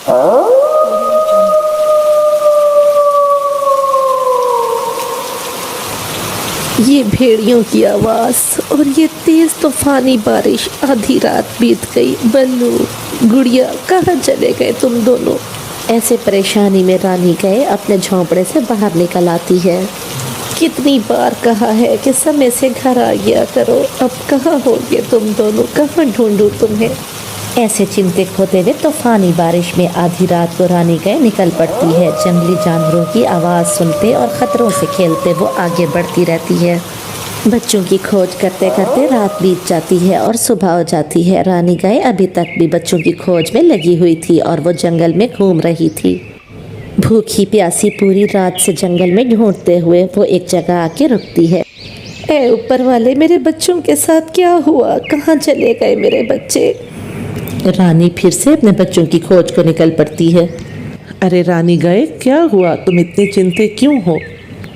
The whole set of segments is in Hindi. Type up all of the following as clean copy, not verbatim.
ये भेड़ियों की आवाज़ और ये तेज़ तूफानी बारिश। आधी रात बीत गई। बल्लू, गुड़िया, कहाँ चले गए तुम दोनों? ऐसे परेशानी में रानी गए अपने झोंपड़े से बाहर निकल आती है। कितनी बार कहा है कि समय से घर आ गया करो, अब कहाँ होगे तुम दोनों? कहाँ ढूंढूं तुम्हें? ऐसे चिंतित होते हुए तूफानी बारिश में आधी रात को रानी गए निकल पड़ती है। जंगली जानवरों की आवाज़ सुनते और ख़तरों से खेलते वो आगे बढ़ती रहती है। बच्चों की खोज करते करते रात बीत जाती है और सुबह हो जाती है। रानी गाय अभी तक भी बच्चों की खोज में लगी हुई थी और वो जंगल में घूम रही थी। भूखी प्यासी पूरी रात से जंगल में ढूंढते हुए वो एक जगह आके रुकती है। ऐ ऊपर वाले, मेरे बच्चों के साथ क्या हुआ? कहाँ चले गए मेरे बच्चे? रानी फिर से अपने बच्चों की खोज को निकल पड़ती है। अरे रानी गाय, क्या हुआ? तुम इतने चिंतित क्यों हो?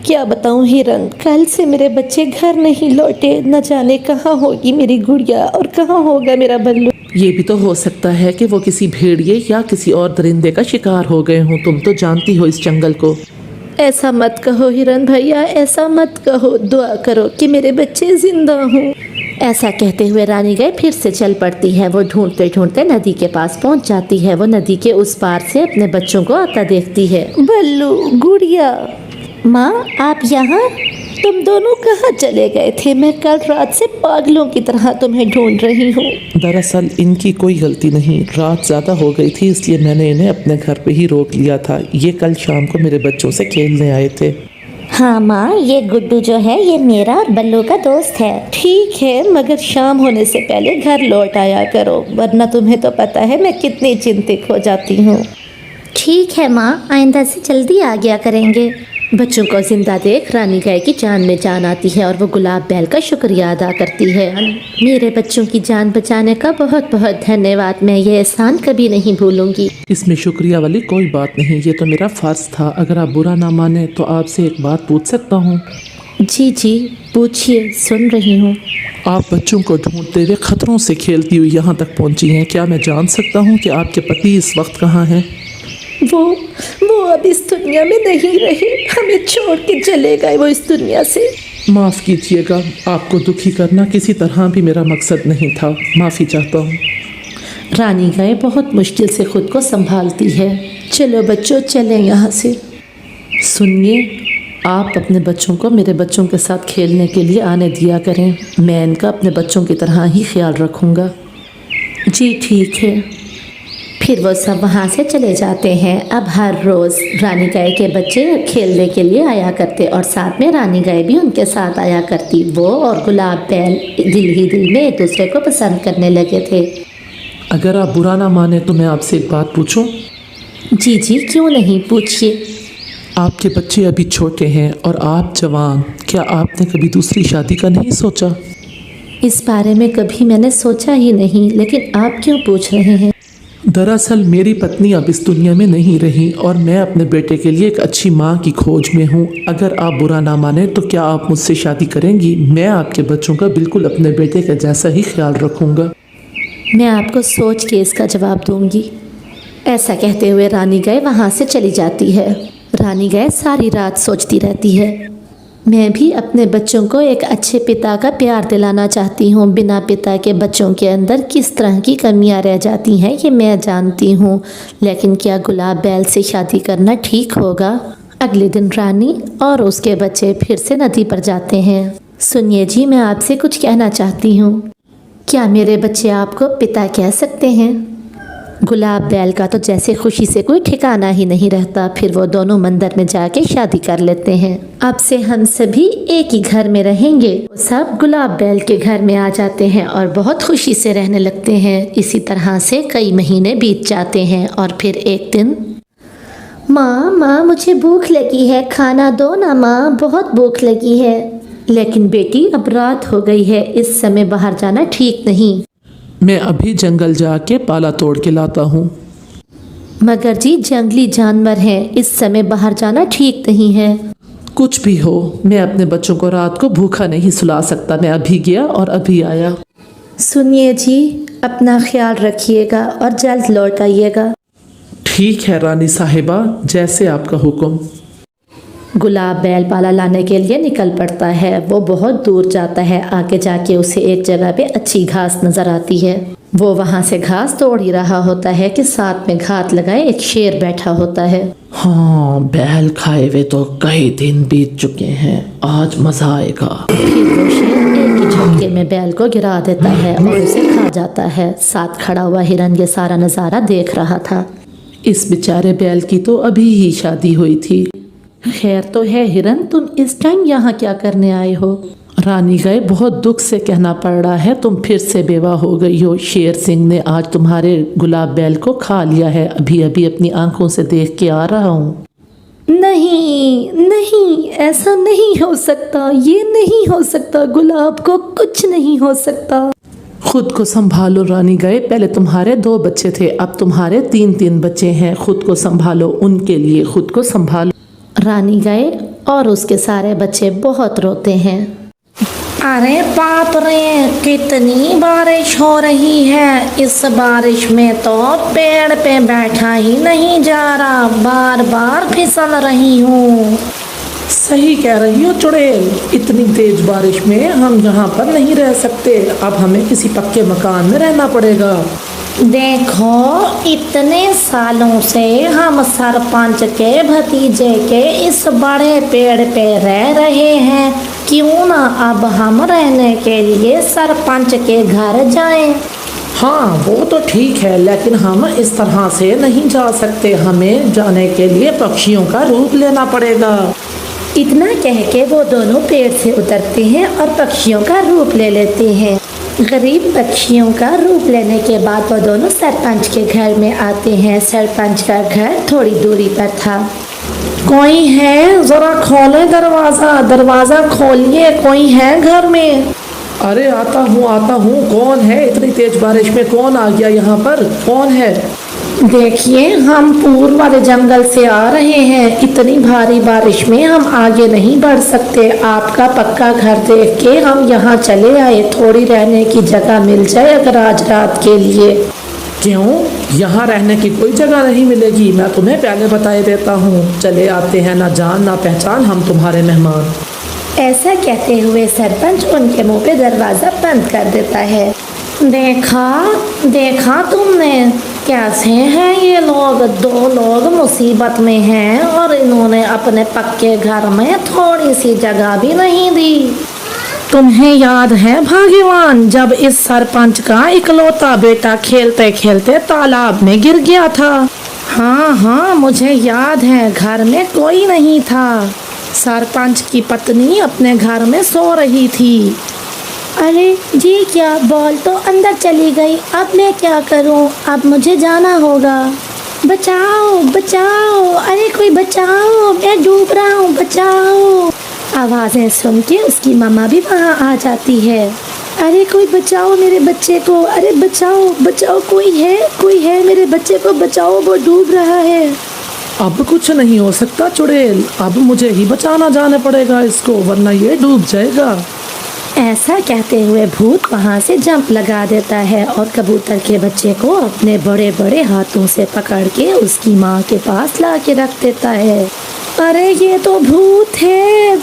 क्या बताऊं हिरन, कल से मेरे बच्चे घर नहीं लौटे। न जाने कहाँ होगी मेरी गुड़िया और कहाँ होगा मेरा बल्लू। ये भी तो हो सकता है कि वो किसी भेड़िए या किसी और दरिंदे का शिकार हो गए हों। तुम तो जानती हो इस जंगल को। ऐसा मत कहो हिरन भैया, ऐसा मत कहो। दुआ करो कि मेरे बच्चे जिंदा हों। ऐसा कहते हुए रानी गाय फिर से चल पड़ती है। वो ढूंढते ढूंढते नदी के पास पहुंच जाती है। वो नदी के उस पार से अपने बच्चों को आता देखती है। बल्लू, गुड़िया, माँ, आप यहाँ? तुम दोनों कहाँ चले गए थे? मैं कल रात से पागलों की तरह तुम्हें ढूंढ रही हूँ। दरअसल इनकी कोई गलती नहीं, रात ज़्यादा हो गई थी इसलिए मैंने इन्हें अपने घर पे ही रोक लिया था। ये कल शाम को मेरे बच्चों से खेलने आए थे। हाँ माँ, ये गुड्डू जो है ये मेरा और बल्लू का दोस्त है। ठीक है, मगर शाम होने से पहले घर लौट आया करो, वरना तुम्हें तो पता है मैं कितनी चिंतित हो जाती हूँ। ठीक है माँ, आइंदा से जल्दी आ गया करेंगे। बच्चों को जिंदा देख रानी गाय की जान में जान आती है और वो गुलाब बैल का शुक्रिया अदा करती है। मेरे बच्चों की जान बचाने का बहुत बहुत धन्यवाद। मैं ये एहसान कभी नहीं भूलूंगी। इसमें शुक्रिया वाली कोई बात नहीं, ये तो मेरा फ़र्ज़ था। अगर आप बुरा ना माने तो आपसे एक बात पूछ सकता हूँ? जी जी, पूछिए, सुन रही हूँ। आप बच्चों को ढूंढते हुए खतरों से खेलती हुई यहाँ तक पहुँची हैं। क्या मैं जान सकता हूँ कि आपके पति इस वक्त कहाँ हैं? वो अब इस दुनिया में नहीं रहे। हमें छोड़ के चले गए वो इस दुनिया से। माफ़ कीजिएगा, आपको दुखी करना किसी तरह भी मेरा मकसद नहीं था। माफ़ी चाहता हूँ। रानी गाय बहुत मुश्किल से खुद को संभालती है। चलो बच्चों, चलें यहाँ से। सुनिए, आप अपने बच्चों को मेरे बच्चों के साथ खेलने के लिए आने दिया करें। मैं इनका अपने बच्चों की तरह ही ख्याल रखूँगा। जी ठीक है। फिर वो सब वहाँ से चले जाते हैं। अब हर रोज़ रानी गाय के बच्चे खेलने के लिए आया करते और साथ में रानी गाय भी उनके साथ आया करती। वो और गुलाब बैल दिल ही दिल में एक दूसरे को पसंद करने लगे थे। अगर आप बुरा ना माने तो मैं आपसे एक बात पूछूं? जी जी, क्यों नहीं, पूछिए। आपके बच्चे अभी छोटे हैं और आप जवान। क्या आपने कभी दूसरी शादी का नहीं सोचा? इस बारे में कभी मैंने सोचा ही नहीं, लेकिन आप क्यों पूछ रहे हैं? दरअसल मेरी पत्नी अब इस दुनिया में नहीं रही और मैं अपने बेटे के लिए एक अच्छी माँ की खोज में हूँ। अगर आप बुरा ना माने तो क्या आप मुझसे शादी करेंगी? मैं आपके बच्चों का बिल्कुल अपने बेटे के जैसा ही ख्याल रखूँगा। मैं आपको सोच के इसका जवाब दूंगी। ऐसा कहते हुए रानी गाय वहाँ से चली जाती है। रानी गाय सारी रात सोचती रहती है। मैं भी अपने बच्चों को एक अच्छे पिता का प्यार दिलाना चाहती हूँ। बिना पिता के बच्चों के अंदर किस तरह की कमियाँ रह जाती हैं ये मैं जानती हूँ, लेकिन क्या गुलाब बैल से शादी करना ठीक होगा? अगले दिन रानी और उसके बच्चे फिर से नदी पर जाते हैं। सुनिए जी, मैं आपसे कुछ कहना चाहती हूँ। क्या मेरे बच्चे आपको पिता कह सकते हैं? गुलाब बैल का तो जैसे खुशी से कोई ठिकाना ही नहीं रहता। फिर वो दोनों मंदिर में जाके शादी कर लेते हैं। अब से हम सभी एक ही घर में रहेंगे। वो सब गुलाब बैल के घर में आ जाते हैं और बहुत खुशी से रहने लगते हैं। इसी तरह से कई महीने बीत जाते हैं और फिर एक दिन, माँ, मुझे भूख लगी है, खाना दो ना माँ, बहुत भूख लगी है। लेकिन बेटी, अब रात हो गई है, इस समय बाहर जाना ठीक नहीं। मैं अभी जंगल जाके पाला तोड़ के लाता हूँ। मगर जी, जंगली जानवर हैं, इस समय बाहर जाना ठीक नहीं है। कुछ भी हो, मैं अपने बच्चों को रात को भूखा नहीं सुला सकता। मैं अभी गया और अभी आया। सुनिए जी, अपना ख्याल रखिएगा और जल्द लौट आइएगा। ठीक है रानी साहिबा, जैसे आपका हुक्म। गुलाब बैल पाला लाने के लिए निकल पड़ता है। वो बहुत दूर जाता है। आगे जाके उसे एक जगह पे अच्छी घास नजर आती है। वो वहां से घास तोड़ ही रहा होता है कि साथ में घात लगाए एक शेर बैठा होता है। हाँ, बैल खाए हुए तो कई दिन बीत चुके हैं, आज मजा आएगा। फिर वो शेर एक ही झटके में बैल को गिरा देता है और उसे खा जाता है। साथ खड़ा हुआ हिरन ये सारा नज़ारा देख रहा था। इस बेचारे बैल की तो अभी ही शादी हुई थी। खैर तो है हिरन, तुम इस टाइम यहाँ क्या करने आए हो? रानी गए, बहुत दुख से कहना पड़ रहा है, तुम फिर से बेवा हो गई हो। शेर सिंह ने आज तुम्हारे गुलाब बैल को खा लिया है। अभी अभी अपनी आंखों से देख के आ रहा हूँ। नहीं नहीं, ऐसा नहीं हो सकता, ये नहीं हो सकता। गुलाब को कुछ नहीं हो सकता। खुद को संभालो रानी गए, पहले तुम्हारे 2 बच्चे थे, अब तुम्हारे 3 बच्चे हैं। खुद को संभालो, उनके लिए खुद को संभालो। रानी गए और उसके सारे बच्चे बहुत रोते हैं। अरे बाप रे, कितनी बारिश हो रही है। इस बारिश में तो पेड़ पे बैठा ही नहीं जा रहा, बार बार फिसल रही हूँ। सही कह रही हो चुड़ैल, इतनी तेज बारिश में हम यहाँ पर नहीं रह सकते। अब हमें किसी पक्के मकान में रहना पड़ेगा। देखो, इतने सालों से हम सरपंच के भतीजे के इस बड़े पेड़ पे रह रहे हैं, क्यों ना अब हम रहने के लिए सरपंच के घर जाएं। हाँ वो तो ठीक है, लेकिन हम इस तरह से नहीं जा सकते। हमें जाने के लिए पक्षियों का रूप लेना पड़ेगा। इतना कह के वो दोनों पेड़ से उतरते हैं और पक्षियों का रूप ले लेते हैं। गरीब पक्षियों का रूप लेने के बाद वो दोनों सरपंच के घर में आते हैं। सरपंच का घर थोड़ी दूरी पर था। कोई है? जरा खोले दरवाजा, दरवाजा खोलिए, कोई है घर में? अरे आता हूँ। कौन है? इतनी तेज बारिश में कौन आ गया यहाँ पर? कौन है? देखिए, हम पूर्व वाले जंगल से आ रहे हैं। इतनी भारी बारिश में हम आगे नहीं बढ़ सकते। आपका पक्का घर देख के हम यहाँ चले आए। थोड़ी रहने की जगह मिल जाए अगर आज रात के लिए। क्यों? यहाँ रहने की कोई जगह नहीं मिलेगी, मैं तुम्हें पहले बताए देता हूँ। चले आते हैं, ना जान ना पहचान, हम तुम्हारे मेहमान। ऐसा कहते हुए सरपंच उनके मुंह पे दरवाजा बंद कर देता है। देखा तुमने, कैसे हैं ये लोग? 2 लोग मुसीबत में हैं और इन्होंने अपने पक्के घर में थोड़ी सी जगह भी नहीं दी। तुम्हें याद है भाग्यवान, जब इस सरपंच का इकलौता बेटा खेलते खेलते तालाब में गिर गया था? हाँ, मुझे याद है। घर में कोई नहीं था। सरपंच की पत्नी अपने घर में सो रही थी। अरे ये क्या, बॉल तो अंदर चली गई। अब मैं क्या करूं? अब मुझे जाना होगा। बचाओ, अरे कोई बचाओ, मैं डूब रहा हूँ, बचाओ। आवाज़ें सुन के उसकी मम्मा भी वहाँ आ जाती है। अरे कोई बचाओ मेरे बच्चे को, अरे बचाओ, कोई है, मेरे बच्चे को बचाओ, वो डूब रहा है। अब कुछ नहीं हो सकता चुड़ैल, अब मुझे ही बचाना जाना पड़ेगा इसको, वरना ये डूब जाएगा। ऐसा कहते हुए भूत वहाँ से जंप लगा देता है और कबूतर के बच्चे को अपने बड़े बड़े हाथों से पकड़ के उसकी माँ के पास ला के रख देता है। अरे ये तो भूत है,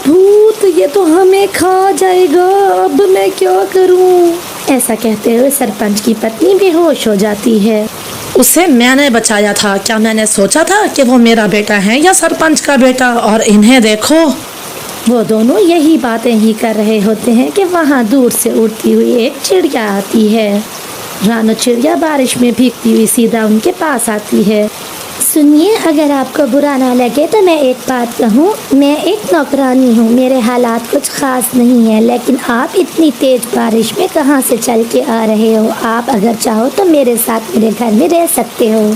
ये तो हमें खा जाएगा। अब मैं क्या करूं? ऐसा कहते हुए सरपंच की पत्नी बेहोश हो जाती है। उसे मैंने बचाया था। क्या मैंने सोचा था कि वो मेरा बेटा है या सरपंच का बेटा? और इन्हें देखो। वो दोनों यही बातें ही कर रहे होते हैं कि वहाँ दूर से उड़ती हुई एक चिड़िया आती है। रानो चिड़िया बारिश में भीगती हुई सीधा उनके पास आती है। सुनिए, अगर आपको बुरा ना लगे तो मैं एक बात कहूँ। मैं एक नौकरानी हूँ, मेरे हालात कुछ ख़ास नहीं है, लेकिन आप इतनी तेज़ बारिश में कहाँ से चल के आ रहे हो? आप अगर चाहो तो मेरे साथ मेरे घर में रह सकते हो।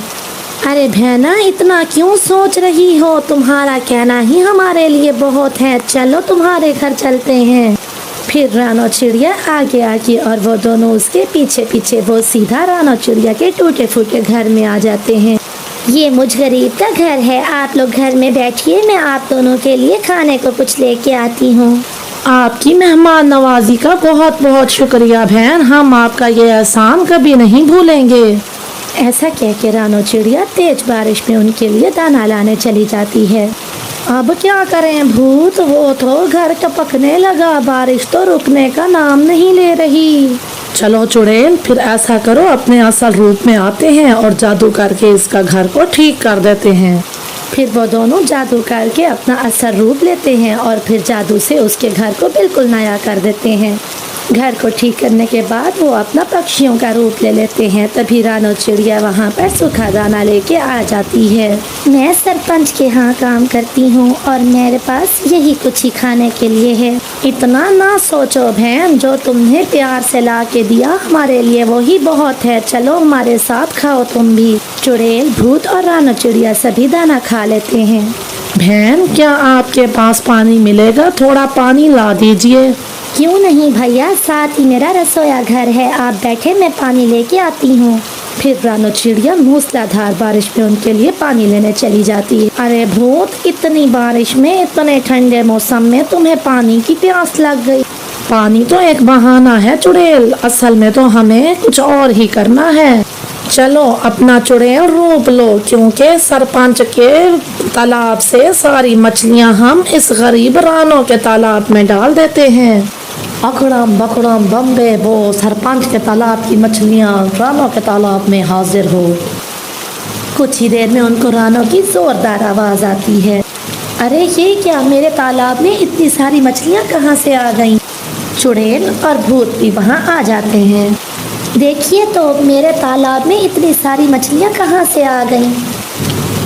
अरे बहना, इतना क्यों सोच रही हो? तुम्हारा कहना ही हमारे लिए बहुत है। चलो तुम्हारे घर चलते हैं। फिर रानो चिड़िया आगे आगे और वो दोनों उसके पीछे पीछे वो सीधा रानो चिड़िया के टूटे फूटे घर में आ जाते हैं। ये मुझ गरीब का घर है, आप लोग घर में बैठिए, मैं आप दोनों के लिए खाने को कुछ लेके आती हूँ। आपकी मेहमान नवाजी का बहुत बहुत शुक्रिया बहन, हम आपका ये एहसान कभी नहीं भूलेंगे। ऐसा कह के रानो चिड़िया तेज बारिश में उनके लिए दाना लाने चली जाती है। अब क्या करें भूत, वो तो घर टपकने लगा, बारिश तो रुकने का नाम नहीं ले रही। चलो चुड़ैल, फिर ऐसा करो, अपने असल रूप में आते हैं और जादू करके इसका घर को ठीक कर देते हैं। फिर वो दोनों जादू करके अपना असल रूप लेते हैं और फिर जादू से उसके घर को बिल्कुल नया कर देते हैं। घर को ठीक करने के बाद वो अपना पक्षियों का रूप ले लेते हैं। तभी रानो चिड़िया वहाँ पर सूखा दाना लेके आ जाती है। मैं सरपंच के यहाँ काम करती हूँ और मेरे पास यही कुछ ही खाने के लिए है। इतना ना सोचो बहन, जो तुमने प्यार से ला के दिया हमारे लिए वही बहुत है। चलो हमारे साथ खाओ तुम भी। चुड़ैल, भूत और रानो चिड़िया सभी दाना खा लेते हैं। बहन, क्या आपके पास पानी मिलेगा? थोड़ा पानी ला दीजिए। क्यों नहीं भैया, साथ ही मेरा रसोया घर है, आप बैठे, मैं पानी लेके आती हूँ। फिर रानो चिड़िया मूसलाधार बारिश में उनके लिए पानी लेने चली जाती है। अरे भूत, इतनी बारिश में, इतने ठंडे मौसम में तुम्हें पानी की प्यास लग गई? पानी तो एक बहाना है चुड़ैल, असल में तो हमें कुछ और ही करना है। चलो अपना चुड़ैल रूप लो, क्योंकि सरपंच के तालाब से सारी मछलियां हम इस गरीब रानो के तालाब में डाल देते हैं। अकड़म बकड़म बम्बे बो, सरपंच के तालाब की मछलियां रानो के तालाब में हाजिर हो। कुछ ही देर में उनको रानो की जोरदार आवाज आती है। अरे ये क्या, मेरे तालाब में इतनी सारी मछलियाँ कहाँ से आ गईं? चुड़ैल और भूत भी वहाँ आ जाते हैं। देखिए तो, मेरे तालाब में इतनी सारी मछलियाँ कहाँ से आ गईं?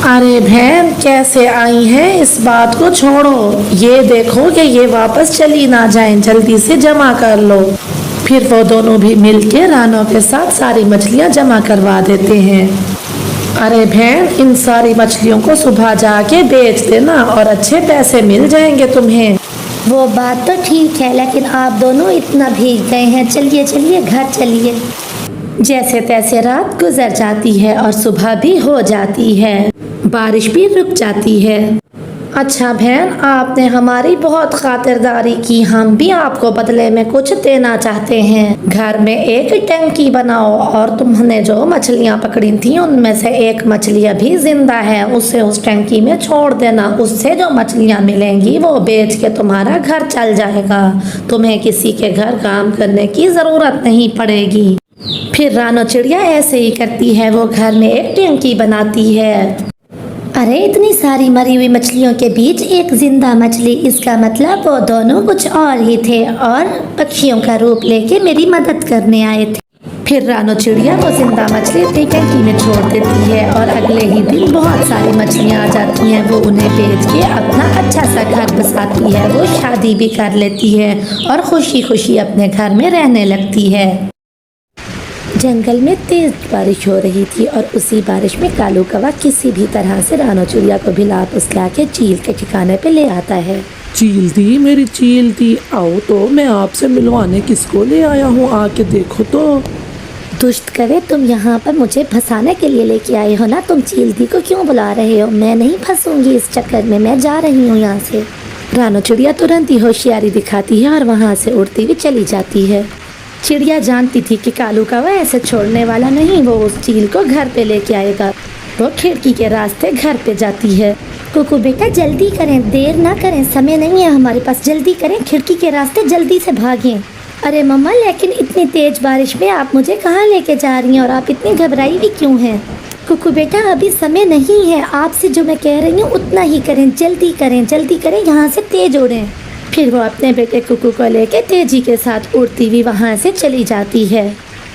अरे बहन, कैसे आई हैं इस बात को छोड़ो, ये देखो कि ये वापस चली ना जाएं, जल्दी से जमा कर लो। फिर वो दोनों भी मिलके रानो के साथ सारी मछलियाँ जमा करवा देते हैं। अरे बहन, इन सारी मछलियों को सुबह जाके बेच देना और अच्छे पैसे मिल जाएंगे तुम्हें। वो बात तो ठीक है, लेकिन आप दोनों इतना भीग गए हैं, चलिए चलिए घर चलिए। जैसे तैसे रात गुजर जाती है और सुबह भी हो जाती है, बारिश भी रुक जाती है। अच्छा बहन, आपने हमारी बहुत खातिरदारी की, हम भी आपको बदले में कुछ देना चाहते हैं। घर में एक टंकी बनाओ और तुमने जो मछलियाँ पकड़ी थी उनमें से एक मछली अभी जिंदा है, उसे उस टंकी में छोड़ देना। उससे जो मछलियाँ मिलेंगी वो बेच के तुम्हारा घर चल जाएगा, तुम्हें किसी के घर काम करने की ज़रूरत नहीं पड़ेगी। फिर रानो चिड़िया ऐसे ही करती है, वो घर में एक टंकी बनाती है। अरे इतनी सारी मरी हुई मछलियों के बीच एक जिंदा मछली, इसका मतलब वो दोनों कुछ और ही थे और पक्षियों का रूप लेके मेरी मदद करने आए थे। फिर रानो चिड़िया वो जिंदा मछली अपनी टंकी में छोड़ देती है और अगले ही दिन बहुत सारी मछलियाँ आ जाती हैं। वो उन्हें बेच के अपना अच्छा सा घर बसाती है, वो शादी भी कर लेती है और खुशी खुशी अपने घर में रहने लगती है। जंगल में तेज बारिश हो रही थी और उसी बारिश में कालू कौवा किसी भी तरह से रानो चिड़िया को भिला पुसला के चील के ठिकाने पे ले आता है। चील दी, मेरी चील दी, आओ तो, मैं आपसे मिलवाने किसको ले आया हूँ, आके देखो तो। दुष्ट कवे, तुम यहाँ पर मुझे फंसाने के लिए लेके आए हो ना? तुम चील दी को क्यों बुला रहे हो? मैं नहीं फंसूंगी इस चक्कर में, मैं जा रही हूँ यहाँ से। रानो चिड़िया तुरंत ही होशियारी दिखाती है और वहाँ से उड़ती हुई चली जाती है। चिड़िया जानती थी कि कालू कौवा ऐसे छोड़ने वाला नहीं, वो उस चील को घर पे लेके आएगा। वो खिड़की के रास्ते घर पे जाती है। कुकू बेटा जल्दी करें, देर ना करें, समय नहीं है हमारे पास, जल्दी करें, खिड़की के रास्ते जल्दी से भागें। अरे मम्मा, लेकिन इतनी तेज बारिश में आप मुझे कहाँ लेके जा रही हैं और आप इतनी घबराई भी क्यों हैं? कुकू बेटा अभी समय नहीं है, आपसे जो मैं कह रही हूँ उतना ही करें, जल्दी करें, जल्दी करें, यहाँ से तेज उड़ें। फिर वो अपने बेटे कुकू को लेके तेजी के साथ उड़ती हुई वहाँ से चली जाती है।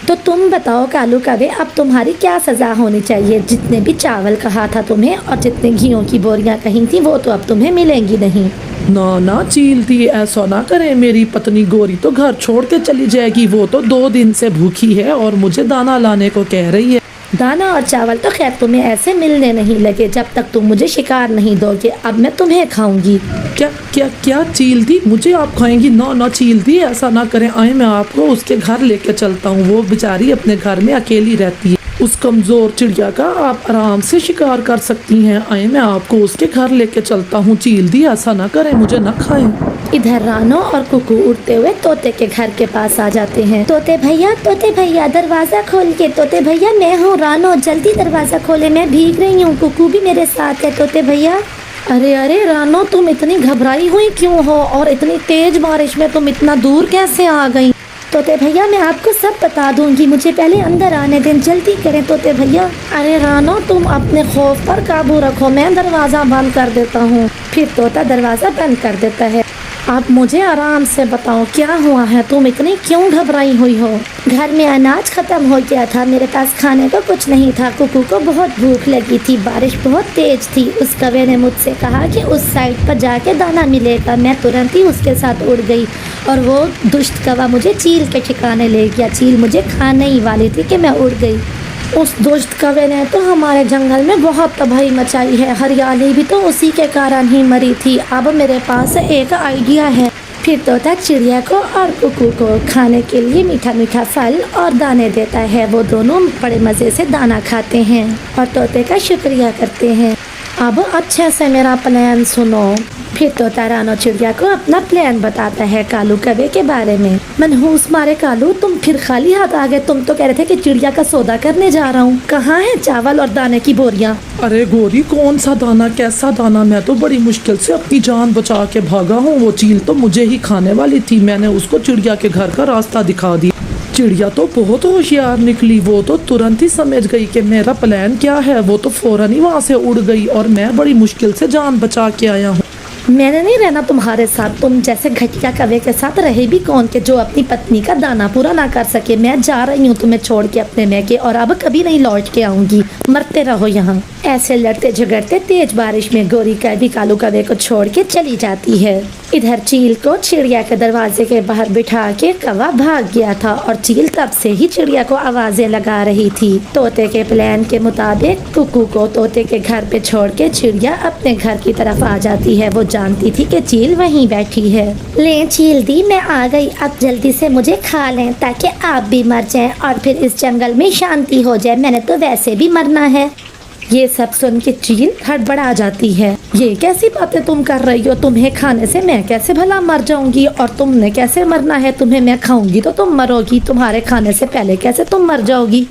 तो तुम बताओ कालू कौवे, अब तुम्हारी क्या सज़ा होनी चाहिए? जितने भी चावल कहा था तुम्हें और जितने घियों की बोरियां कही थी वो तो अब तुम्हें मिलेंगी नहीं। ना ना चील दी, ऐसा ना करें, मेरी पत्नी गोरी तो घर छोड़ के चली जाएगी, वो तो 2 दिन से भूखी है और मुझे दाना लाने को कह रही है। दाना और चावल तो खैर तुम्हें ऐसे मिलने नहीं लगे जब तक तुम मुझे शिकार नहीं दोगे, अब मैं तुम्हें खाऊंगी। क्या क्या क्या चील दी, मुझे आप खाएंगी? ना ना चील दी, ऐसा ना करें, आए मैं आपको उसके घर लेके चलता हूँ, वो बेचारी अपने घर में अकेली रहती है, उस कमज़ोर चिड़िया का आप आराम से शिकार कर सकती हैं, आए मैं आपको उसके घर लेके चलता हूँ। चील दी, ऐसा ना करें, मुझे ना खाएं। इधर रानो और कुकू उड़ते हुए तोते के घर के पास आ जाते हैं। तोते भैया दरवाजा खोल के। तोते भैया मैं हूँ रानो, जल्दी दरवाजा खोले, मैं भीग रही हूँ। कुकू भी मेरे साथ है। तोते भैया। अरे अरे रानो, तुम इतनी घबराई हुई क्यों हो और इतनी तेज बारिश में तुम इतना दूर कैसे आ गई? तोते भैया मैं आपको सब बता दूंगी, मुझे पहले अंदर आने दें, जल्दी करें तोते भैया। अरे रानो, तुम अपने खौफ पर काबू रखो, मैं दरवाजा बंद कर देता हूँ। फिर तोता दरवाजा बंद कर देता है। आप मुझे आराम से बताओ क्या हुआ है, तुम इतनी क्यों घबराई हुई हो? घर में अनाज खत्म हो गया था, मेरे पास खाने को कुछ नहीं था। कुकू को बहुत भूख लगी थी, बारिश बहुत तेज थी। उस कौवे ने मुझसे कहा कि उस साइड पर जाके दाना मिलेगा। मैं तुरंत ही उसके साथ उड़ गई और वो दुष्ट कौवा मुझे चील के ठिकाने ले गया। चील मुझे खाने ही वाली थी कि मैं उड़ गई। उस दुष्ट कौवे ने तो हमारे जंगल में बहुत तबाही मचाई है, हरियाली भी तो उसी के कारण ही मरी थी। अब मेरे पास एक आइडिया है। फिर तोता चिड़िया को और कुकू को खाने के लिए मीठा मीठा फल और दाने देता है। वो दोनों बड़े मज़े से दाना खाते हैं और तोते का शुक्रिया करते हैं। अब अच्छे से मेरा प्लान सुनो। फिर तोता रानो चिड़िया को अपना प्लान बताता है कालू कौवे के बारे में। मनहूस मारे कालू, तुम फिर खाली हाथ आ गए। तुम तो कह रहे थे कि चिड़िया का सौदा करने जा रहा हूँ। कहाँ है चावल और दाने की बोरियां? अरे गोरी, कौन सा दाना, कैसा दाना? मैं तो बड़ी मुश्किल से अपनी जान बचा के भागा हूँ। वो चील तो मुझे ही खाने वाली थी, मैंने उसको चिड़िया के घर का रास्ता दिखा दिया। चिड़िया तो बहुत होशियार निकली, वो तो तुरंत ही समझ गई कि मेरा प्लान क्या है। वो तो फौरन ही वहाँ से उड़ गई और मैं बड़ी मुश्किल से जान बचा के आया हूँ। मैंने नहीं रहना तुम्हारे साथ, तुम जैसे घटिया कौवे के साथ रहे भी कौन के जो अपनी पत्नी का दाना पूरा ना कर सके। मैं जा रही हूँ तुम्हें छोड़ के अपने मैके, और अब कभी नहीं लौट के आऊंगी। मरते रहो यहाँ। ऐसे लड़ते झगड़ते तेज बारिश में गोरी कौवी कालू कौवे को छोड़ के चली जाती है। इधर चील को चिड़िया के दरवाजे के बाहर बिठा के कौवा भाग गया था और चील तब से ही चिड़िया को आवाजें लगा रही थी। तोते के प्लान के मुताबिक कुकू को तोते के घर पे छोड़ के चिड़िया अपने घर की तरफ आ जाती है। वो जानती थी कि चील वहीं बैठी है। ले चील दी, मैं आ गई, अब जल्दी से मुझे खा लें ताकि आप भी मर जाएं और फिर इस जंगल में शांति हो जाए। मैंने तो वैसे भी मरना है। ये सब सुन के चील हड़बड़ा जाती है। ये कैसी बातें तुम कर रही हो? तुम्हें खाने से मैं कैसे भला मर जाऊंगी? और तुमने कैसे मरना है? तुम्हें मैं खाऊंगी तो तुम मरोगी, तुम्हारे खाने से पहले कैसे तुम मर जाओगी?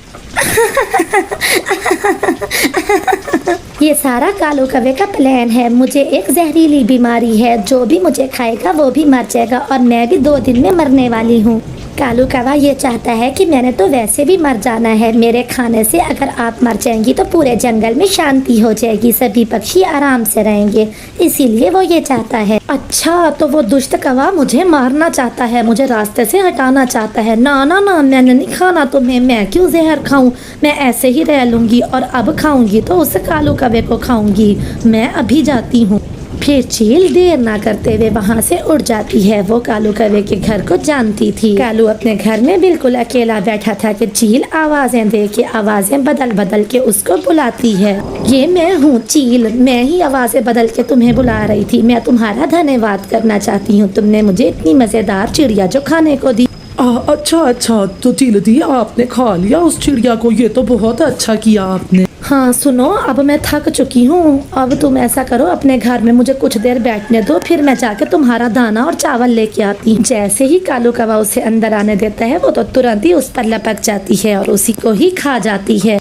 ये सारा कालू कौवे का प्लान है। मुझे एक जहरीली बीमारी है, जो भी मुझे खाएगा वो भी मर जाएगा और मैं भी 2 दिन में मरने वाली हूँ। कालू कौवा ये चाहता है कि मैंने तो वैसे भी मर जाना है। मेरे खाने से अगर आप मर जाएंगी तो पूरे जंगल में शांति हो जाएगी, सभी पक्षी आराम से रहेंगे, इसीलिए वो ये चाहता है। अच्छा, तो वो दुष्ट कौवा मुझे मारना चाहता है, मुझे रास्ते से हटाना चाहता है। ना ना ना, मैंने नहीं खाना तुम्हें, मैं क्यों जहर खाऊं? मैं ऐसे ही रह लूंगी और अब खाऊंगी तो उस कालू कौवे को खाऊंगी। मैं अभी जाती हूँ। फिर चील देर ना करते हुए वहाँ से उड़ जाती है। वो कालू कौवे के घर को जानती थी। कालू अपने घर में बिल्कुल अकेला बैठा था कि चील आवाजें दे के आवाजें बदल बदल के उसको बुलाती है। ये मैं हूँ चील, मैं ही आवाजें बदल के तुम्हें बुला रही थी। मैं तुम्हारा धन्यवाद करना चाहती हूँ, तुमने मुझे इतनी मजेदार चिड़िया जो खाने को दी। अच्छा, तो चील दी, आपने खा लिया उस चिड़िया को? ये तो बहुत अच्छा किया आपने। हाँ सुनो, अब मैं थक चुकी हूँ। अब तुम ऐसा करो, अपने घर में मुझे कुछ देर बैठने दो, फिर मैं जाके तुम्हारा दाना और चावल लेके आती हूँ। जैसे ही कालू कौवा उसे अंदर आने देता है, वो तो तुरंत ही उस पर लपक जाती है और उसी को ही खा जाती है।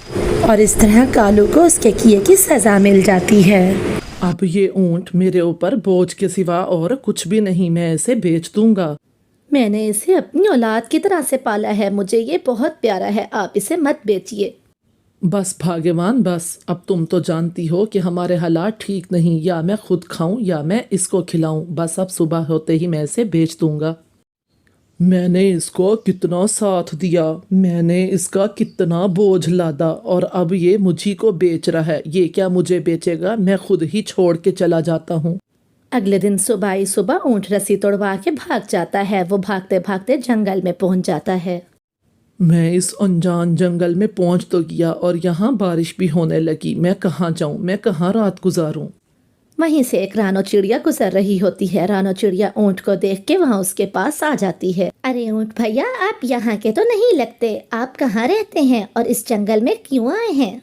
और इस तरह कालू को उसके किए की सजा मिल जाती है। अब ये ऊंट मेरे ऊपर बोझ के सिवा और कुछ भी नहीं, मैं इसे बेच दूंगा। मैंने इसे अपनी औलाद की तरह से पाला है, मुझे ये बहुत प्यारा है, आप इसे मत बेचिए। बस भाग्यवान, बस अब तुम तो जानती हो कि हमारे हालात ठीक नहीं, या मैं खुद खाऊं या मैं इसको खिलाऊं। बस अब सुबह होते ही मैं इसे बेच दूंगा। मैंने इसको कितना साथ दिया, मैंने इसका कितना बोझ लादा, और अब ये मुझी को बेच रहा है। ये क्या मुझे बेचेगा? मैं खुद ही छोड़ के चला जाता हूँ। अगले दिन सुबह ही सुबह ऊँट रस्सी तोड़वा के भाग जाता है। वो भागते भागते जंगल में पहुंच जाता है। मैं इस अनजान जंगल में पहुंच तो गया और यहाँ बारिश भी होने लगी। मैं कहाँ जाऊँ, मैं कहाँ रात गुजारूँ? वहीं से एक रानो चिड़िया गुजर रही होती है। रानो चिड़िया ऊँट को देख के वहाँ उसके पास आ जाती है। अरे ऊँट भैया, आप यहाँ के तो नहीं लगते, आप कहाँ रहते हैं और इस जंगल में क्यों आए हैं?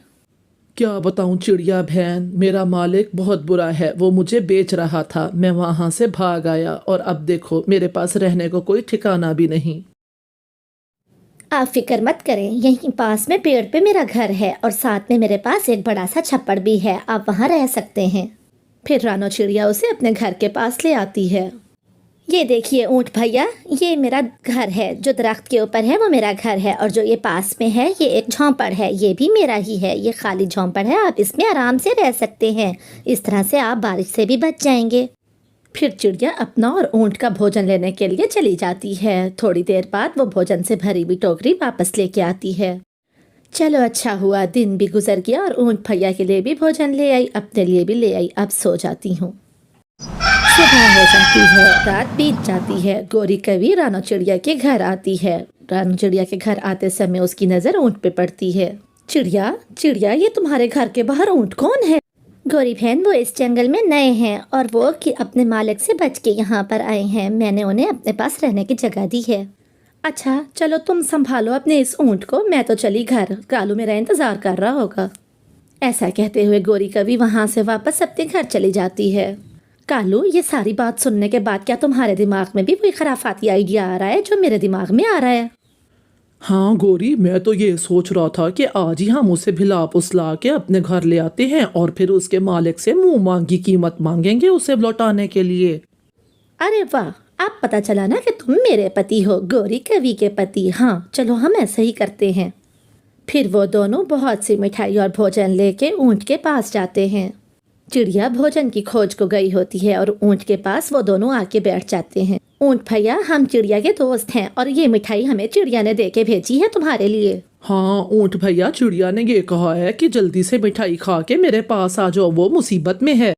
क्या बताऊं चिड़िया बहन, मेरा मालिक बहुत बुरा है। वो मुझे बेच रहा था, मैं वहां से भाग आया और अब देखो मेरे पास रहने को कोई ठिकाना भी नहीं। आप फिक्र मत करें, यहीं पास में पेड़ पे मेरा घर है और साथ में मेरे पास एक बड़ा सा छप्पड़ भी है, आप वहाँ रह सकते हैं। फिर रानो चिड़िया उसे अपने घर के पास ले आती है। ये देखिए ऊँट भैया, ये मेरा घर है, जो दरख्त के ऊपर है वो मेरा घर है, और जो ये पास में है ये एक झोंपड़ है, ये भी मेरा ही है। ये खाली झोंपड़ है, आप इसमें आराम से रह सकते हैं। इस तरह से आप बारिश से भी बच जाएंगे। फिर चिड़िया अपना और ऊँट का भोजन लेने के लिए चली जाती है। थोड़ी देर बाद वो भोजन से भरी हुई टोकरी वापस लेके आती है। चलो अच्छा हुआ, दिन भी गुजर गया और ऊँट भैया के लिए भी भोजन ले आई, अपने लिए भी ले आई। अब सो जाती हूँ। सुबह हो जाती है, रात बीत जाती है। गोरी कवि रानो चिड़िया के घर आती है। रानो चिड़िया के घर आते समय उसकी नज़र ऊँट पे पड़ती है। चिड़िया चिड़िया, ये तुम्हारे घर के बाहर ऊँट कौन है? गोरी बहन, वो इस जंगल में नए हैं और वो कि अपने मालिक से बच के यहाँ पर आए हैं। मैंने उन्हें अपने पास रहने की जगह दी है। अच्छा चलो, तुम संभालो अपने इस ऊँट को, मैं तो चली घर। कालू मेरा इंतजार कर रहा होगा। ऐसा कहते हुए गोरी कवि वहाँ से वापस अपने घर चली जाती है। कालू, ये सारी बात सुनने के बाद क्या तुम्हारे दिमाग में भी कोई खराफाती आइडिया आ रहा है जो मेरे दिमाग में आ रहा है? हाँ गोरी, मैं तो ये सोच रहा था कि आज ही हम उसे भिला पुसला के अपने घर ले आते हैं और फिर उसके मालिक से मुंह मांगी कीमत मांगेंगे उसे लौटाने के लिए। अरे वाह, अब पता चला ना कि तुम मेरे पति हो, गोरी कवि के पति। हाँ चलो, हम ऐसा ही करते हैं। फिर वो दोनों बहुत सी मिठाई और भोजन लेके ऊँट के पास जाते हैं। चिड़िया भोजन की खोज को गई होती है और ऊँट के पास वो दोनों आके बैठ जाते हैं। ऊँट भैया, हम चिड़िया के दोस्त हैं और ये मिठाई हमें चिड़िया ने दे के भेजी है तुम्हारे लिए। हाँ ऊँट भैया, चिड़िया ने ये कहा है कि जल्दी से मिठाई खा के मेरे पास आ जाओ, वो मुसीबत में है।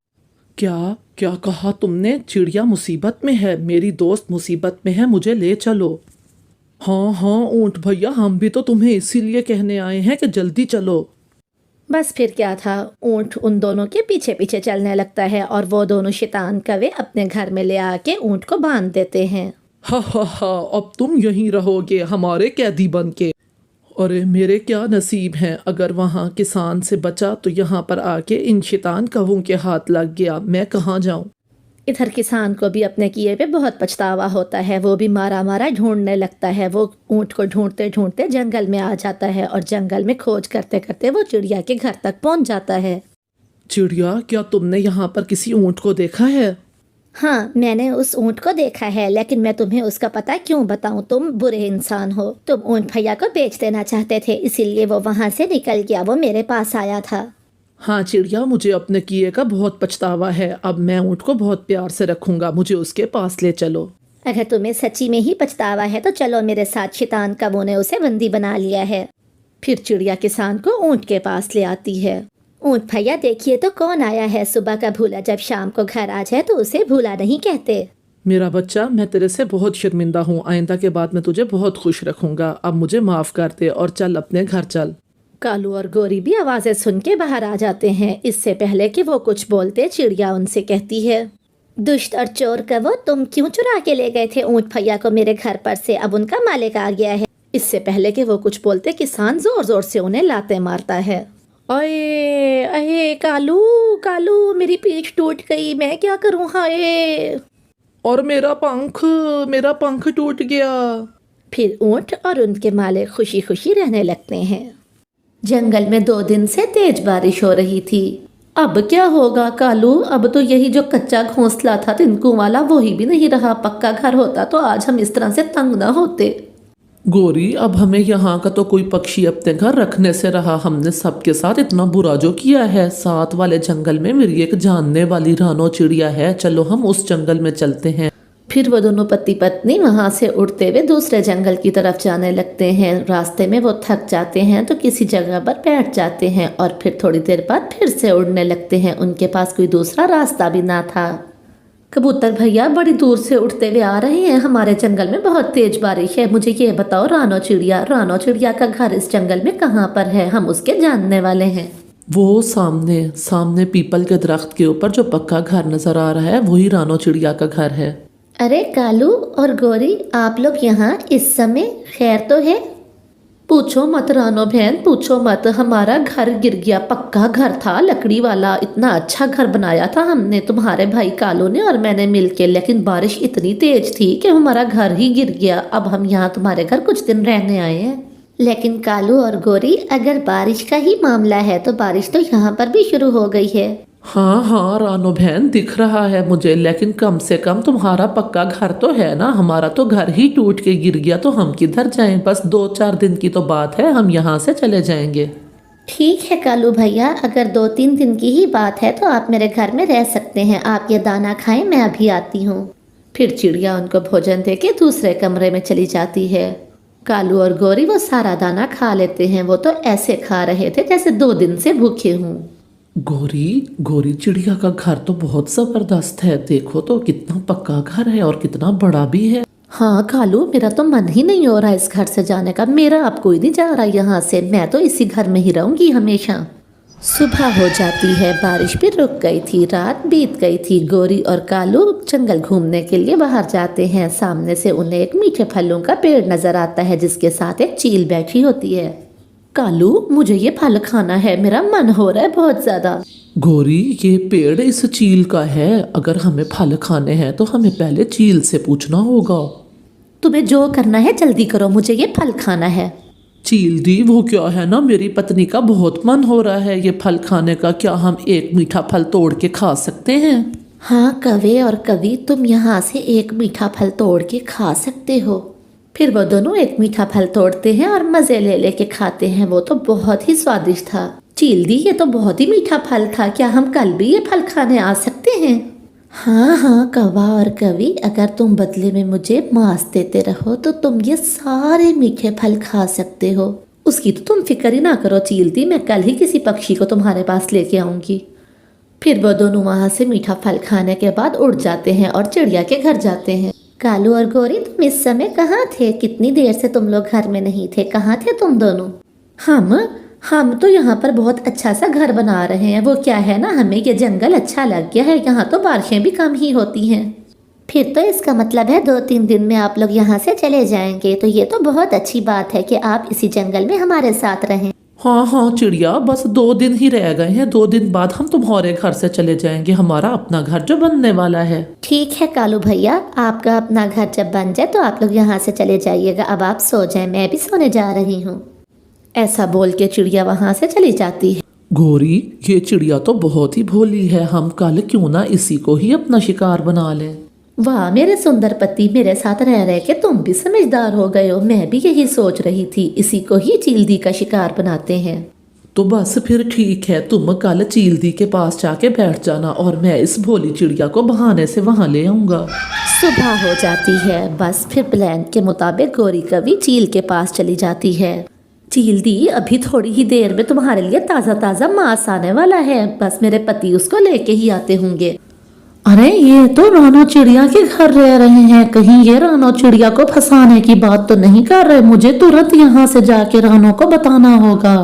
क्या क्या कहा तुमने? चिड़िया मुसीबत में है? मेरी दोस्त मुसीबत में है, मुझे ले चलो। हाँ हाँ ऊँट भैया, हम भी तो तुम्हें इसीलिए कहने आए हैं कि जल्दी चलो। बस फिर क्या था, ऊँट उन दोनों के पीछे पीछे चलने लगता है और वो दोनों शैतान कवे अपने घर में ले आके ऊँट को बांध देते हैं। हा हा हा, अब तुम यहीं रहोगे हमारे कैदी बन के। अरे मेरे क्या नसीब हैं, अगर वहाँ किसान से बचा तो यहाँ पर आके इन शैतान कवों के हाथ लग गया। मैं कहाँ जाऊँ? इधर किसान को भी अपने किए पे बहुत पछतावा होता है। वो भी मारा मारा ढूंढने लगता है। वो ऊँट को ढूंढते ढूंढते जंगल में आ जाता है और जंगल में खोज करते करते वो चिड़िया के घर तक पहुंच जाता है। चिड़िया, क्या तुमने यहाँ पर किसी ऊँट को देखा है? हाँ, मैंने उस ऊँट को देखा है, लेकिन मैं तुम्हें उसका पता क्यों बताऊं? तुम बुरे इंसान हो। तुम ऊँट भैया को बेच देना चाहते थे, इसीलिए वो वहाँ से निकल गया। वो मेरे पास आया था। हाँ चिड़िया, मुझे अपने किए का बहुत पछतावा है। अब मैं ऊँट को बहुत प्यार से रखूंगा, मुझे उसके पास ले चलो। अगर तुम्हें सच्ची में ही पछतावा है तो चलो मेरे साथ। शैतान कवों ने उसे बंदी बना लिया है। फिर चिड़िया किसान को ऊँट के पास ले आती है। ऊँट भैया, देखिए तो कौन आया है। सुबह का भूला जब शाम को घर आ जाए तो उसे भूला नहीं कहते। मेरा बच्चा, मैं तेरे से बहुत शर्मिंदा हूँ। आइंदा के बाद मैं तुझे बहुत खुश रखूंगा। अब मुझे माफ़ कर दे और चल अपने घर चल। कालू और गोरी भी आवाज़ें सुन के बाहर आ जाते हैं। इससे पहले कि वो कुछ बोलते, चिड़िया उनसे कहती है, दुष्ट और चोर कवो, तुम क्यों चुरा के ले गए थे ऊँट भैया को मेरे घर पर से? अब उनका मालिक आ गया है। इससे पहले कि वो कुछ बोलते, किसान जोर जोर से उन्हें लाते मारता है। अये अये कालू कालू, मेरी पीठ टूट गई, मैं क्या करूँ? हाय, और मेरा पंख टूट गया। फिर ऊँट और उनके मालिक खुशी खुशी रहने लगते हैं। जंगल में 2 दिन से तेज बारिश हो रही थी। अब क्या होगा कालू? अब तो यही जो कच्चा घोंसला था तिनकू वाला, वही भी नहीं रहा। पक्का घर होता तो आज हम इस तरह से तंग ना होते। गोरी, अब हमें यहाँ का तो कोई पक्षी अपने घर रखने से रहा। हमने सबके साथ इतना बुरा जो किया है। साथ वाले जंगल में मेरी एक जानने वाली रानो चिड़िया है, चलो हम उस जंगल में चलते हैं। फिर वो दोनों पति पत्नी वहाँ से उड़ते हुए दूसरे जंगल की तरफ जाने लगते हैं। रास्ते में वो थक जाते हैं तो किसी जगह पर बैठ जाते हैं और फिर थोड़ी देर बाद फिर से उड़ने लगते हैं। उनके पास कोई दूसरा रास्ता भी ना था। कबूतर भैया बड़ी दूर से उड़ते हुए आ रहे हैं। हमारे जंगल में बहुत तेज बारिश है। मुझे ये बताओ रानो चिड़िया का घर इस जंगल में कहाँ पर है? हम उसके जानने वाले हैं। वो सामने पीपल के दरख्त के ऊपर जो पक्का घर नजर आ रहा है, वही रानो चिड़िया का घर है। अरे कालू और गोरी, आप लोग यहाँ इस समय? खैर तो है? पूछो मत रानो बहन, पूछो मत। हमारा घर गिर गया, पक्का घर था लकड़ी वाला, इतना अच्छा घर बनाया था हमने, तुम्हारे भाई कालू ने और मैंने मिलके, लेकिन बारिश इतनी तेज थी कि हमारा घर ही गिर गया। अब हम यहाँ तुम्हारे घर कुछ दिन रहने आए हैं। लेकिन कालू और गोरी, अगर बारिश का ही मामला है तो बारिश तो यहाँ पर भी शुरू हो गई है। हाँ हाँ रानो बहन, दिख रहा है मुझे, लेकिन कम से कम तुम्हारा पक्का घर तो है ना। हमारा तो घर ही टूट के गिर गया, तो हम किधर जाएं। बस 2-4 दिन की तो बात है, हम यहाँ से चले जाएंगे। ठीक है कालू भैया, अगर 2-3 दिन की ही बात है तो आप मेरे घर में रह सकते हैं। आप ये दाना खाएं, मैं अभी आती हूँ। फिर चिड़िया उनको भोजन देके दूसरे कमरे में चली जाती है। कालू और गोरी वो सारा दाना खा लेते हैं। वो तो ऐसे खा रहे थे जैसे 2 दिन से भूखे हों। गोरी गोरी, चिड़िया का घर तो बहुत जबरदस्त है। देखो तो कितना पक्का घर है और कितना बड़ा भी है। हाँ कालू, मेरा तो मन ही नहीं हो रहा इस घर से जाने का। मेरा अब कोई नहीं जा रहा यहाँ से, मैं तो इसी घर में ही रहूंगी हमेशा। सुबह हो जाती है, बारिश भी रुक गई थी, रात बीत गई थी। गोरी और कालू जंगल घूमने के लिए बाहर जाते हैं। सामने से उन्हें एक मीठे फलों का पेड़ नजर आता है जिसके साथ एक चील बैठी होती है। कालू, मुझे ये फल खाना है, मेरा मन हो रहा है बहुत ज्यादा। गोरी, ये पेड़ इस चील का है। अगर हमें फल खाने हैं तो हमें पहले चील से पूछना होगा। तुम्हें जो करना है जल्दी करो, मुझे ये फल खाना है। चील दी, वो क्या है ना, मेरी पत्नी का बहुत मन हो रहा है ये फल खाने का। क्या हम एक मीठा फल तोड़ के खा सकते हैं? हाँ कवे और कवि, तुम यहाँ से एक मीठा फल तोड़ के खा सकते हो। फिर वो दोनों एक मीठा फल तोड़ते हैं और मजे ले लेके खाते हैं। वो तो बहुत ही स्वादिष्ट था। चील दी, ये तो बहुत ही मीठा फल था, क्या हम कल भी ये फल खाने आ सकते हैं? हाँ हाँ कौवा और कवि, अगर तुम बदले में मुझे मांस देते रहो तो तुम ये सारे मीठे फल खा सकते हो। उसकी तो तुम फिक्र ही ना करो चील दी, मैं कल ही किसी पक्षी को तुम्हारे पास लेके आऊंगी। फिर वो दोनों वहां से मीठा फल खाने के बाद उड़ जाते हैं और चिड़िया के घर जाते हैं। कालू और गोरी, तुम इस समय कहाँ थे? कितनी देर से तुम लोग घर में नहीं थे, कहाँ थे तुम दोनों? हम तो यहाँ पर बहुत अच्छा सा घर बना रहे हैं। वो क्या है ना, हमें ये जंगल अच्छा लग गया है, यहाँ तो बारिशें भी कम ही होती हैं। फिर तो इसका मतलब है 2-3 दिन में आप लोग यहाँ से चले जाएंगे। तो ये तो बहुत अच्छी बात है कि आप इसी जंगल में हमारे साथ रहें। हाँ हाँ चिड़िया, बस 2 दिन ही रह गए हैं। 2 दिन बाद हम तुम्हारे घर से चले जाएंगे, हमारा अपना घर जो बनने वाला है। ठीक है कालू भैया, आपका अपना घर जब बन जाए तो आप लोग यहाँ से चले जाइएगा। अब आप सो जाएं, मैं भी सोने जा रही हूँ। ऐसा बोल के चिड़िया वहां से चली जाती है। गोरी, ये चिड़िया तो बहुत ही भोली है। हम कल क्यों ना इसी को ही अपना शिकार बना लें। वाह मेरे सुंदर पति, मेरे साथ रह रहे के तुम भी समझदार हो गए हो। मैं भी यही सोच रही थी, इसी को ही चील दी का शिकार बनाते हैं। तो बस फिर ठीक है, तुम कल चील दी के पास जाके बैठ जाना और मैं इस भोली चिड़िया को बहाने से वहां ले आऊंगा। सुबह हो जाती है। बस फिर प्लान के मुताबिक गोरी कवि चील के पास चली जाती है। चील दी, अभी थोड़ी ही देर में तुम्हारे लिए ताज़ा ताज़ा मांस आने वाला है, बस मेरे पति उसको लेके ही आते होंगे। अरे ये तो रानो चिड़िया के घर रह रहे हैं, कहीं ये रानो चिड़िया को फंसाने की बात तो नहीं कर रहे। मुझे तुरंत यहाँ से जाके रानो को बताना होगा।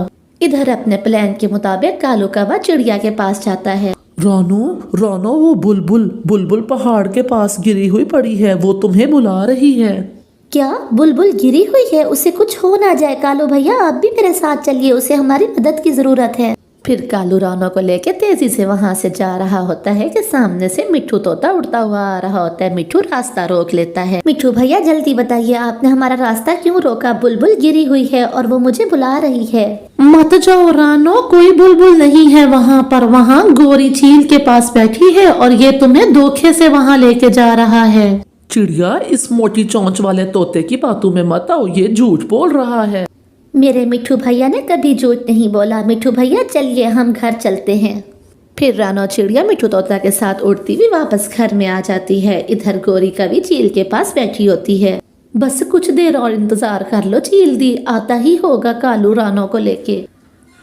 इधर अपने प्लान के मुताबिक कालू कौवा चिड़िया के पास जाता है। रानो रानो, वो बुलबुल बुलबुल पहाड़ के पास गिरी हुई पड़ी है, वो तुम्हें बुला रही है। क्या बुलबुल गिरी हुई है? उसे कुछ हो ना जाए। कालू भैया, आप भी मेरे साथ चलिए, उसे हमारी मदद की जरूरत है। फिर कालू रानो को लेके तेजी से वहां से जा रहा होता है कि सामने से मिट्ठू तोता उड़ता हुआ आ रहा होता है। मिट्ठू रास्ता रोक लेता है। मिट्ठू भैया जल्दी बताइए, आपने हमारा रास्ता क्यों रोका? बुलबुल गिरी हुई है और वो मुझे बुला रही है। मत जाओ रानो, कोई बुलबुल नहीं है वहाँ पर। वहाँ गोरी चील के पास बैठी है और ये तुम्हें धोखे से वहाँ लेके जा रहा है। चिड़िया, इस मोटी चोंच वाले तोते की बातों में मत आओ, ये झूठ बोल रहा है। मेरे मिट्ठू भैया ने कभी झूठ नहीं बोला। मिट्ठू भैया चलिए, हम घर चलते हैं। फिर रानो चिड़िया मिट्ठू तोता के साथ उड़ती हुई वापस घर में आ जाती है। इधर गोरी कवि चील के पास बैठी होती है। बस कुछ देर और इंतजार कर लो चील दी, आता ही होगा कालू रानो को लेके।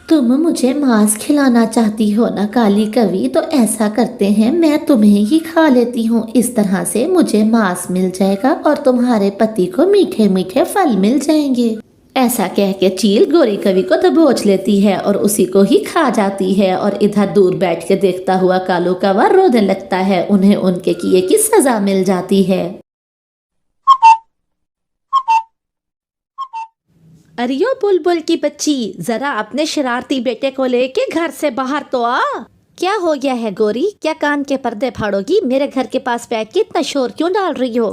तुम मुझे मांस खिलाना चाहती हो ना काली कवि, तो ऐसा करते हैं, मैं तुम्हें ही खा लेती हूँ। इस तरह से मुझे मांस मिल जाएगा और तुम्हारे पति को मीठे मीठे फल मिल जाएंगे। ऐसा कह के चील गोरी कवि को दबोच लेती है और उसी को ही खा जाती है। और इधर दूर बैठ के देखता हुआ कालू कौवा रोने लगता है। उन्हें उनके किए की सजा मिल जाती है। अरियो बुलबुल की बच्ची, जरा अपने शरारती बेटे को लेके घर से बाहर तो आ। क्या हो गया है गोरी, क्या कान के पर्दे फाड़ोगी? मेरे घर के पास बैठ के इतना शोर क्यों डाल रही हो?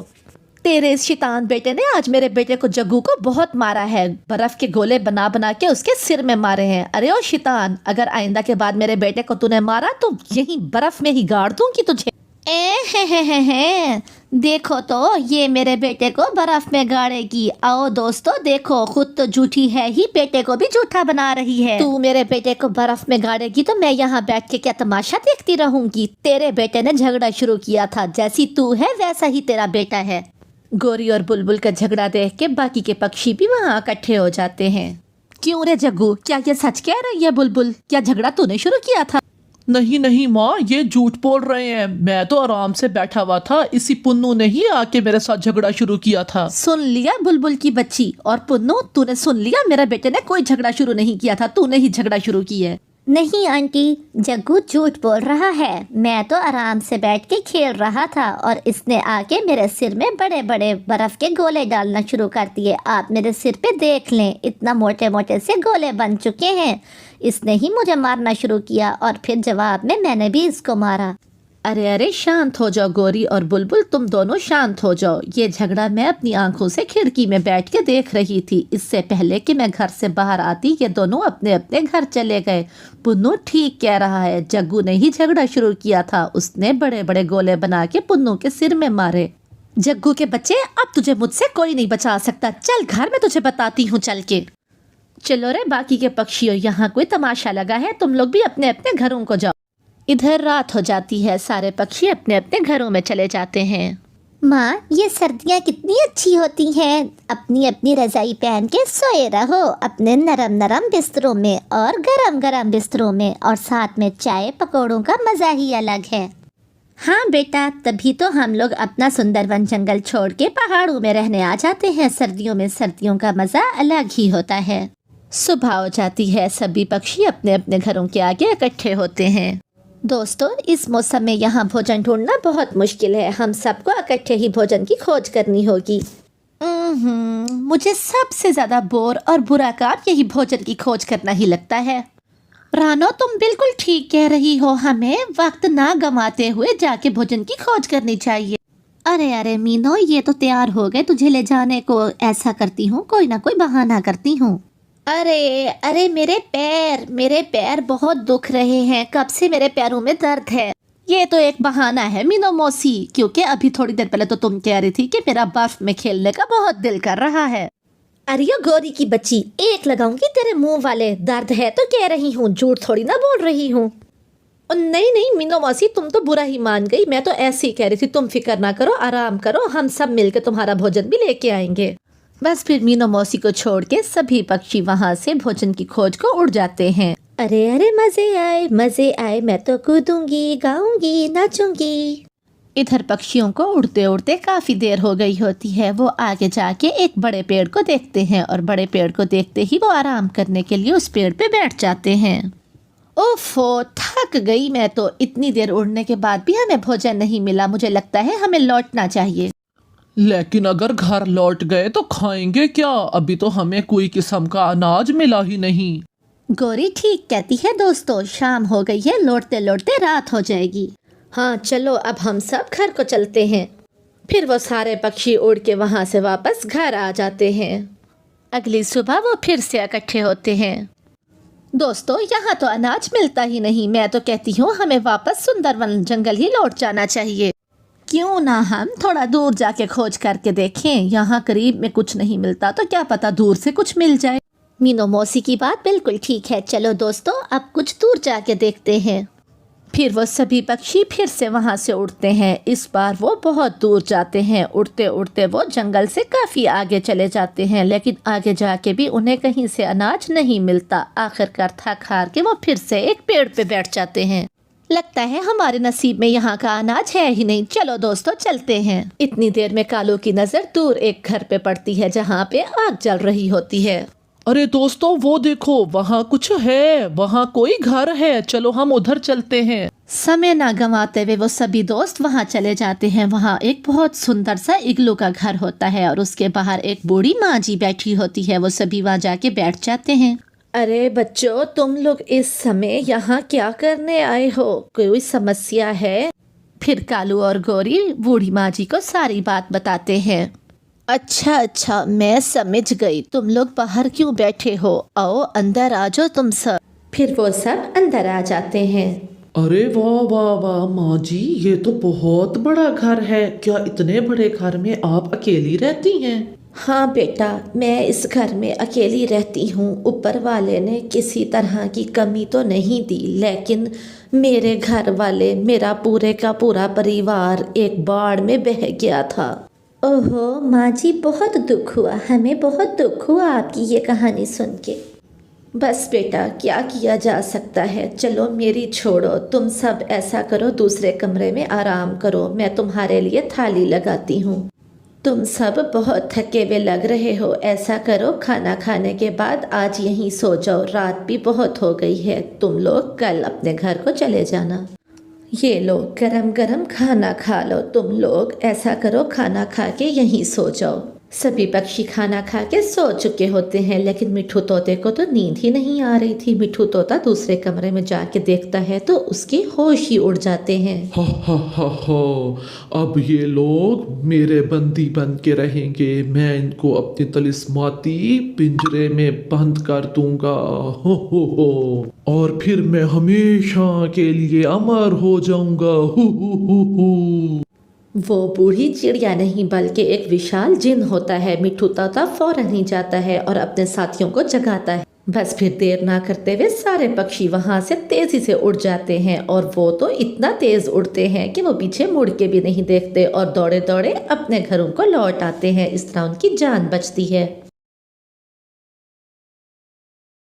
तेरे इस शैतान बेटे ने आज मेरे बेटे को जग्गू को बहुत मारा है, बर्फ के गोले बना बना के उसके सिर में मारे हैं। अरे ओ शैतान, अगर आइंदा के बाद मेरे बेटे को तूने मारा तो यहीं बर्फ में ही गाड़ दूंगी तुझे। हे देखो तो ये मेरे बेटे को बर्फ में गाड़ेगी। आओ दोस्तों देखो, खुद तो झूठी है ही, बेटे को भी झूठा बना रही है। तू मेरे बेटे को बर्फ में गाड़ेगी तो मैं यहाँ बैठ के क्या तमाशा देखती रहूंगी? तेरे बेटे ने झगड़ा शुरू किया था, जैसी तू है वैसा ही तेरा बेटा है। गोरी और बुलबुल का झगड़ा देख के बाकी के पक्षी भी वहाँ इकट्ठे हो जाते हैं। क्यों रे जग्गू, क्या ये सच कह रही है बुलबुल? क्या झगड़ा तूने शुरू किया था? नहीं नहीं माँ, ये झूठ बोल रहे हैं। मैं तो आराम से बैठा हुआ था, इसी पुन्नू ने ही आके मेरे साथ झगड़ा शुरू किया था। सुन लिया बुलबुल की बच्ची और पुन्नू, तूने सुन लिया? मेरे बेटे ने कोई झगड़ा शुरू नहीं किया था, तूने ही झगड़ा शुरू किया है। नहीं आंटी, जग्गू झूठ बोल रहा है। मैं तो आराम से बैठ के खेल रहा था और इसने आके मेरे सिर में बड़े बड़े बर्फ के गोले डालना शुरू कर दिए। आप मेरे सिर पे देख लें, इतना मोटे मोटे से गोले बन चुके हैं। इसने ही मुझे मारना शुरू किया और फिर जवाब में मैंने भी इसको मारा। अरे अरे शांत हो जाओ गोरी और बुलबुल, तुम दोनों शांत हो जाओ। ये झगड़ा मैं अपनी आंखों से खिड़की में बैठ के देख रही थी। इससे पहले कि मैं घर से बाहर आती ये दोनों अपने अपने घर चले गए। पुन्नू ठीक कह रहा है, जग्गू ने ही झगड़ा शुरू किया था। उसने बड़े बड़े गोले बना के पुन्नू के सिर में मारे। जग्गू के बच्चे, अब तुझे मुझसे कोई नहीं बचा सकता। चल घर में तुझे बताती हूँ चल के। चलो रे बाकी के पक्षियों, यहाँ कोई तमाशा लगा है, तुम लोग भी अपने अपने घरों को जाओ। इधर रात हो जाती है, सारे पक्षी अपने अपने घरों में चले जाते हैं। माँ, ये सर्दियाँ कितनी अच्छी होती हैं। अपनी अपनी रजाई पहन के सोए रहो अपने नरम नरम बिस्तरों में और गरम गरम बिस्तरों में, और साथ में चाय पकौड़ों का मज़ा ही अलग है। हाँ बेटा, तभी तो हम लोग अपना सुंदरवन जंगल छोड़ के पहाड़ों में रहने आ जाते हैं। सर्दियों में सर्दियों का मज़ा अलग ही होता है। सुबह हो जाती है, सभी पक्षी अपने अपने घरों के आगे इकट्ठे होते हैं। दोस्तों, इस मौसम में यहाँ भोजन ढूंढना बहुत मुश्किल है। हम सबको इकट्ठे ही भोजन की खोज करनी होगी। मुझे सबसे ज्यादा बोर और बुरा काम यही भोजन की खोज करना ही लगता है। रानो, तुम बिल्कुल ठीक कह रही हो, हमें वक्त ना गंवाते हुए जाके भोजन की खोज करनी चाहिए। अरे अरे मीनो, ये तो तैयार हो गए तुझे ले जाने को। ऐसा करती हूँ, कोई ना कोई बहाना करती हूँ। अरे अरे मेरे पैर बहुत दुख रहे हैं, कब से मेरे पैरों में दर्द है। ये तो एक बहाना है मीनो मौसी, क्योंकि अभी थोड़ी देर पहले तो तुम कह रही थी कि मेरा बर्फ में खेलने का बहुत दिल कर रहा है। अरे गोरी की बच्ची, एक लगाऊंगी तेरे मुंह वाले। दर्द है तो कह रही हूँ, झूठ थोड़ी ना बोल रही हूँ। नहीं नहीं मीनो मौसी, तुम तो बुरा ही मान गई। मैं तो ऐसे ही कह रही थी, तुम फिक्र ना करो, आराम करो, हम सब मिलकर तुम्हारा भोजन भी लेके आएंगे। बस फिर मीनो मौसी को छोड़ के सभी पक्षी वहाँ से भोजन की खोज को उड़ जाते हैं। अरे अरे मजे आए, मैं तो कूदूंगी, गाऊंगी, नाचूंगी। इधर पक्षियों को उड़ते उड़ते काफी देर हो गई होती है। वो आगे जाके एक बड़े पेड़ को देखते हैं और बड़े पेड़ को देखते ही वो आराम करने के लिए उस पेड़ पे बैठ जाते हैं। ओफो, थक गई मैं तो। इतनी देर उड़ने के बाद भी हमें भोजन नहीं मिला। मुझे लगता है हमें लौटना चाहिए। लेकिन अगर घर लौट गए तो खाएंगे क्या? अभी तो हमें कोई किस्म का अनाज मिला ही नहीं। गोरी ठीक कहती है दोस्तों, शाम हो गई है, लौटते लौटते रात हो जाएगी। हाँ चलो, अब हम सब घर को चलते हैं। फिर वो सारे पक्षी उड़ के वहाँ से वापस घर आ जाते हैं। अगली सुबह वो फिर से इकट्ठे होते हैं। दोस्तों, यहाँ तो अनाज मिलता ही नहीं। मैं तो कहती हूँ हमें वापस सुंदरवन जंगल ही लौट जाना चाहिए। क्यों ना हम थोड़ा दूर जाके खोज करके देखें। यहाँ करीब में कुछ नहीं मिलता तो क्या पता दूर से कुछ मिल जाए। मीनो मौसी की बात बिल्कुल ठीक है। चलो दोस्तों, अब कुछ दूर जाके देखते हैं। फिर वो सभी पक्षी फिर से वहाँ से उड़ते हैं। इस बार वो बहुत दूर जाते हैं। उड़ते उड़ते वो जंगल से काफ़ी आगे चले जाते हैं, लेकिन आगे जाके भी उन्हें कहीं से अनाज नहीं मिलता। आखिरकार थक हार के वो फिर से एक पेड़ पे बैठ जाते हैं। लगता है हमारे नसीब में यहाँ का अनाज है ही नहीं। चलो दोस्तों, चलते हैं। इतनी देर में कालू की नज़र दूर एक घर पे पड़ती है जहाँ पे आग जल रही होती है। अरे दोस्तों, वो देखो, वहाँ कुछ है, वहाँ कोई घर है। चलो हम उधर चलते हैं। समय ना गंवाते हुए वो सभी दोस्त वहाँ चले जाते हैं। वहाँ एक बहुत सुंदर सा इग्लू का घर होता है और उसके बाहर एक बूढ़ी माँ जी बैठी होती है। वो सभी वहाँ जाके बैठ जाते हैं। अरे बच्चों, तुम लोग इस समय यहाँ क्या करने आए हो? कोई समस्या है? फिर कालू और गौरी बूढ़ी माँ जी को सारी बात बताते हैं। अच्छा, मैं समझ गई। तुम लोग बाहर क्यों बैठे हो? आओ अंदर आ जाओ तुम सब। फिर वो सब अंदर आ जाते हैं। अरे वाह वाह वाह माँ जी, ये तो बहुत बड़ा घर है। क्या इतने बड़े घर में आप अकेली रहती हैं? हाँ बेटा, मैं इस घर में अकेली रहती हूँ। ऊपर वाले ने किसी तरह की कमी तो नहीं दी, लेकिन मेरे घर वाले, मेरा पूरे का पूरा परिवार एक बाढ़ में बह गया था। ओहो माँ जी, बहुत दुख हुआ, हमें बहुत दुख हुआ आपकी ये कहानी सुन के। बस बेटा, क्या किया जा सकता है। चलो मेरी छोड़ो, तुम सब ऐसा करो, दूसरे कमरे में आराम करो। मैं तुम्हारे लिए थाली लगाती हूँ। तुम सब बहुत थके हुए लग रहे हो। ऐसा करो, खाना खाने के बाद आज यहीं सो जाओ। रात भी बहुत हो गई है। तुम लोग कल अपने घर को चले जाना। ये लो, गरम गरम खाना खा लो। तुम लोग ऐसा करो, खाना खा के यहीं सो जाओ। सभी पक्षी खाना खा के सो चुके होते हैं, लेकिन मिठू तोते को तो नींद ही नहीं आ रही थी। मिठू तोता दूसरे कमरे में जाके देखता है तो उसके होश ही उड़ जाते हैं। हा हा हा हा, अब ये लोग मेरे बंदी बन के रहेंगे। मैं इनको अपनी तलिस्माती पिंजरे में बंद कर दूंगा। हो और फिर मैं हमेशा के लिए अमर हो जाऊंगा। हो। वो बूढ़ी चिड़िया नहीं बल्कि एक विशाल जिन होता है। मिठू तोता फौरन ही जाता है और अपने साथियों को जगाता है। बस फिर देर ना करते हुए सारे पक्षी वहां से तेजी से उड़ जाते हैं, और वो तो इतना तेज उड़ते हैं कि वो पीछे मुड़ के भी नहीं देखते और दौड़े दौड़े अपने घरों को लौट आते हैं। इस तरह उनकी जान बचती है।